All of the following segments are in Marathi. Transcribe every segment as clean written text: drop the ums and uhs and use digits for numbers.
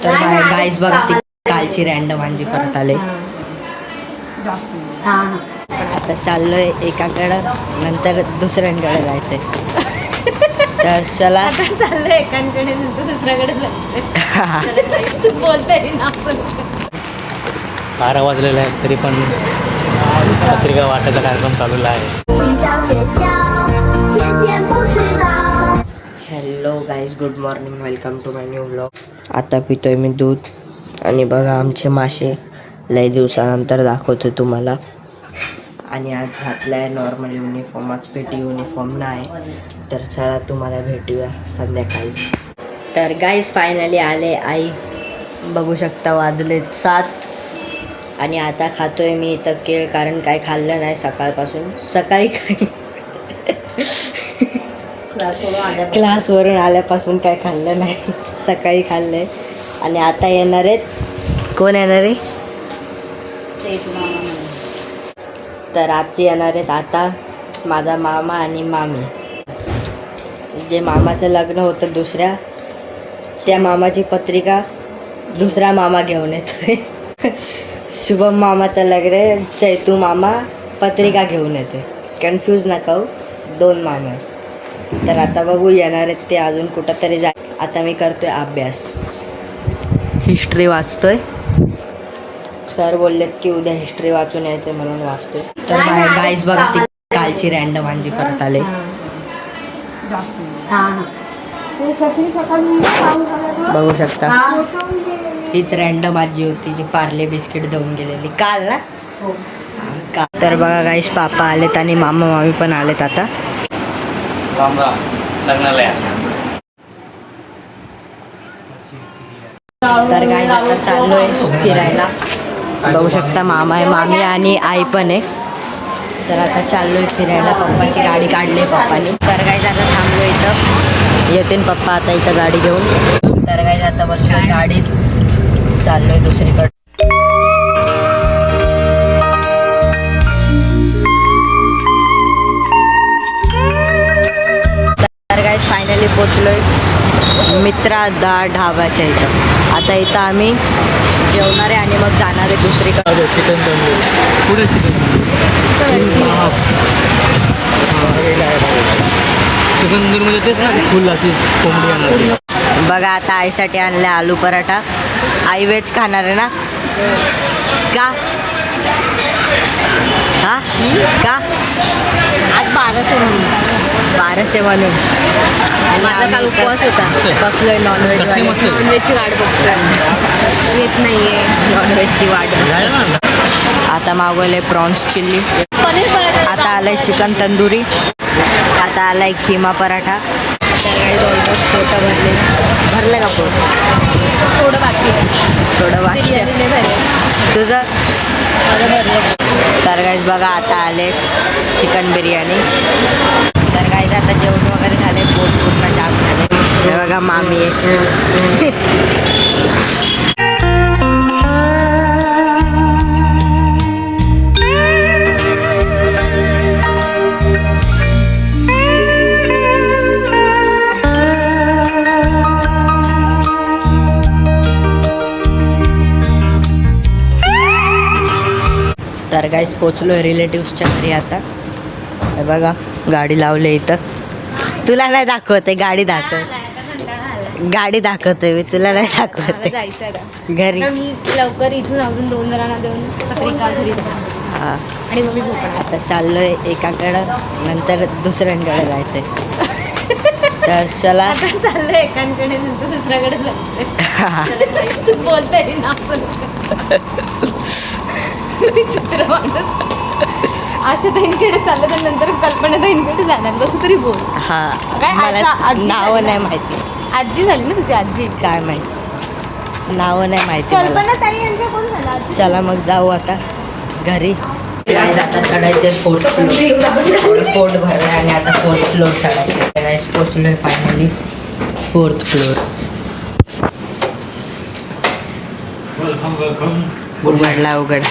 तर गाईस बघा ती कालची रँडम आंजी परत आले. आता चाललोय एकाकडं नंतर दुसऱ्यांकडे जायचंय. तर चला चाललंय एकांकडे नंतर दुसऱ्याकडे जायचंय. तू बोलताय ना आपण 12 वाजलेला आहे तरी पण पत्रिका वाटायचा कार्यक्रम चालू आहे. Hello guys, good morning, welcome to my new vlog. आता पितोय मी दूध आणि बघा आमचे मासे लय दिवसानंतर दाखवतो तुम्हाला. आणि आज घातला आहे नॉर्मल युनिफॉर्म, आज पेटी युनिफॉर्म नाही. तर चला तुम्हाला भेटूया संध्याकाळी. तर गाईज फायनली आले. आई बघू शकता वाजले 7 आणि आता खातोय मी इथं केळ, कारण काय खाल्लं नाही सकाळपासून. सकाळी काय क्लासवरून आल्यापासून काय खाल्लं नाही, सकाळी खाल्लंय. आणि आता येणार आहेत, कोण येणार आहे? तर आजचे येणार आहेत आता माझा मामा आणि मामी. जे मामाचं लग्न होतं दुसऱ्या, त्या मामाची पत्रिका दुसरा मामा घेऊन येतोय. शुभम मामाचं लग्न, चैतू मामा पत्रिका घेऊन येते. कन्फ्यूज नका हो, 2 मामा आहेत. तर आता बघू येणार आहेत ते अजून कुठं तरी जा. आता मी करतोय अभ्यास, हिस्ट्री वाचतोय. सर बोललेत की उद्या हिस्ट्री वाचून यायचं म्हणून वाचतोय. तर गाईज बघा ती कालची रँडम आंजी परत आले. बघू शकता हीच रँडम आजी होती जी पार्ले बिस्किट देऊन गेलेली काल ना. तर बघा गाईज पापा आलेत आणि मामा मामी पण आलेत आता. तर गाईज आता चाललोय फिरायला. बघू शकता मामा आहे, मामी आणि आई पण आहे. तर आता चाललोय फिरायला. पप्पाची गाडी काढली पप्पानी. तर गाईज आता थांबलो इथं, येतील पप्पा आता इथं गाडी घेऊन. तर गाईज आता बसलोय गाडीत, चाललोय दुसरीकडे. तर गाईज फायनली पोचलोय मित्रा ढाब्याच्या इथं. आता इथं आम्ही जेवणार आहे आणि मग जाणार आहे दुसरीकडे. चिकन तंदूर पुढे चिकन तंदूर म्हणजे तेच ना फुल अशी कोंबडी आणणार. बघा आता आईसाठी आणले आलू पराठा. आई व्हेज खाणार आहे ना? का हा का? आज 1200 म्हणून. माझा काल उपवास होता. बसलोय नॉनव्हेज. नॉनव्हेजची वाट बघतोय, येत नाहीये नॉनव्हेजची वाट. आता मागवले प्रॉन्स चिल्ली. आता आलाय चिकन तंदुरी. आता आलाय खिमा पराठा. तर काही ऑलमोस्ट पोटं भरलं का पोट? थोडं बाकी आहे, थोडं बाकी आहे. बिर्याणी नाही भरले, तुझं? माझं भरलं. तर गाईज बघा आता आले चिकन बिर्याणी. तर गाईज आता जेवण वगैरे झाले, पोट पूर्ण जाम झाले. हे बघा मामी आहे. तर गाईज पोचलो आहे रिलेटिव्सच्या घरी आता. हे बघा गाडी लावली इथं. तुला नाही दाखवते, गाडी दाखवते मी, तुला नाही दाखवते. जायचं घरी मी लवकर इथून आवरून 2 जणांना देऊन पत्रिका घरी जाणार हां. आणि मग मी झोपणार. आता चाललोय एकाकडं नंतर दुसऱ्यांकडे जायचंय. तर चला आता चाललंय एकांकडे नंतर दुसऱ्याकडे जायचंय. तू बोलताय ना आपण विचित्र माणूस. अशा ताईंकडे चाललं तर नंतर कल्पना ताईंकडे जाणार, कसं तरी बोल. हा काय मला आजी नावं नाही माहिती. आजी झाली ना तुझी आजी? काय माहिती, नावं नाही माहिती मला. कल्पना ताई यांचा कोण झाला? चला मग जाऊ आता घरी. गाईस आता चढायचे 4th फ्लोअर. पोट भरलाय आणि आता 4th फ्लोअर चढायचे. गाईस पोचलोय फायनली 4th फ्लोअर. उघडला उघड.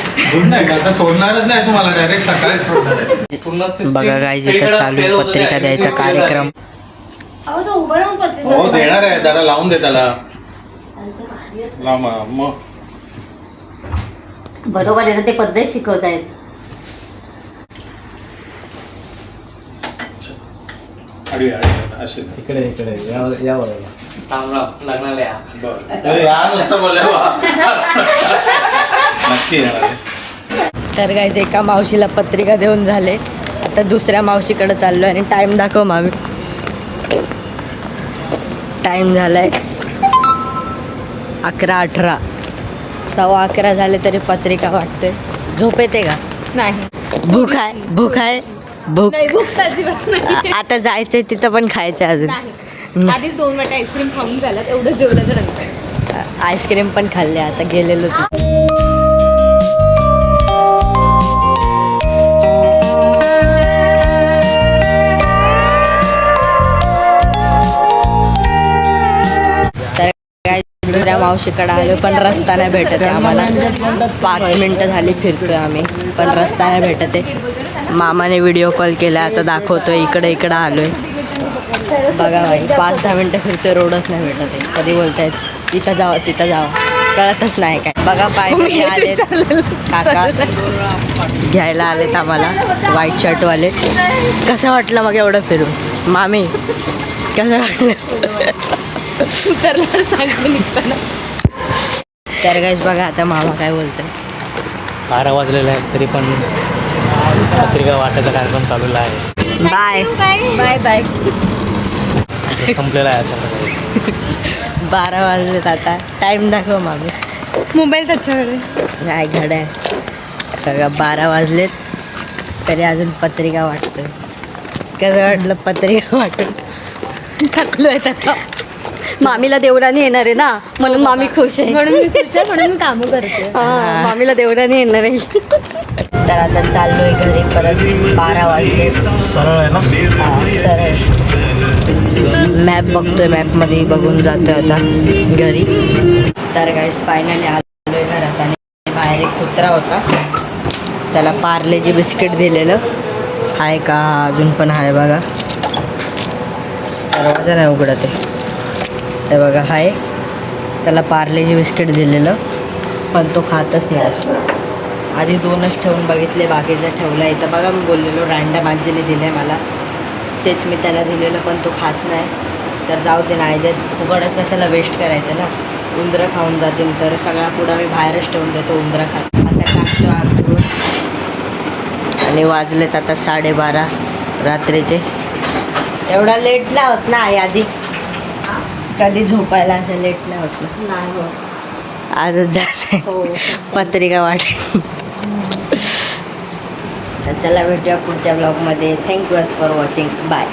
आता सोडणारच नाही तुम्हाला, डायरेक्ट सकाळी सोडणार आहे. बघा गाईस इथं चालू आहे पत्रिका द्यायचा कार्यक्रम. हो देणार आहे, त्याला लावून दे त्याला. लांबा मग बरोबर आहे ना, ते पद्धत शिकवतायत. अडी असे इकडे इकडे या बरोबर थांब लग्नाला या. या नुसतं बोलले नक्की येणार आहे. तर गाईज एका मावशीला पत्रिका देऊन झाले. आता दुसऱ्या मावशीकडे चाललो आणि टाईम दाखव मामी. टाईम झालाय 11:18. 11:15 झाले तरी पत्रिका वाटतोय. झोप येते का? नाही भूक आहे भूक आहे भूक. नाही, भूक तर अजिबात नाही. आता जायचंय तिथं पण खायचं अजून. नाही. आधीच 2 वाटे आईस्क्रीम खाऊन झाल्यात, एवढं जेवल्याच्या नंतर. आईस्क्रीम पण खाल्ले. आता गेलेलो तिथे. तर काय दुसऱ्या मावशीकडे आलो पण रस्ता नाही भेटत आहे आम्हाला. 5 मिनटं झाली फिरतोय आम्ही पण रस्ता नाही भेटत आहे. मामाने व्हिडिओ कॉल केला, आता दाखवतोय इकडं आलोय. बघा भाई 5-10 मिनटं फिरतोय, रोडच नाही भेटत आहे. कधी बोलतायत तिथं जावं कळतच नाही काय. बघा पाय आले काका घ्यायला आलेत आम्हाला, व्हाईट शर्टवाले. कसं वाटलं मग एवढं फिरून मामी? कसं वाटलं? उतरल्यावर चांगलं निघताना. तर गाईज बघा आता मामा काय बोलतोय. 12 वाजलेले आहेत तरी पण पत्रिका वाटायचा कार्यक्रम चालूला आहे. Bye bye bye. संपलेला आहे आता. 12 वाजलेत आता. टाईम दाखव मामी. मोबाईल त्याच्याकडे नाही घड्याळ. बघा 12 वाजलेत तरी अजून पत्रिका वाटतोय. कसं वाटलं पत्रिका वाटून? थकलोय आता. मामीला देवरानी येणार आहे ना, म्हणून मामी खुश आहे. म्हणून मी खुश आहे, म्हणून मी कामं करते. मामीला देवरानी येणार आहे. तर आता चाललोय घरी परत. 12 वाजले. सरळ आहे ना. सरळ मॅप बघतोय, मॅपमध्ये बघून जातोय आता घरी. तर गाईस फायनली आलोय घरात आणि बाहेर एक कुत्रा होता, त्याला पार्लेजी बिस्किट दिलेलं. आहे का? अजून पण आहे बघा. दरवाजा नाही उघडत आहे. हे बघा आहे, त्याला पार्लेजी बिस्किट दिलेलं पण तो खातच नाही. आधी 2च ठेवून बघितले, बाकीचं ठेवलं. इथं बघा मी बोललेलो रँडम आजीने दिलं आहे मला, तेच मी त्याला दिलेलं पण तो खात नाही. तर जाऊ दे, नाही देत फुकटच कशाला वेस्ट करायचं ना. उंदरं खाऊन जातील तर सगळा पुढं मी बाहेरच ठेवून देतो, उंदरं खात. आता टाकतो अंथरूण आणि वाजलेत आता 12:30 रात्रीचे. एवढा लेट नाही होत ना आई आधी? कधी झोपायला असं लेट नाही होत ना? नाही हो. आजच झालं पत्रिका वाट. तर चला भेटूया पुढच्या ब्लॉगमध्ये. Thank you for watching. बाय.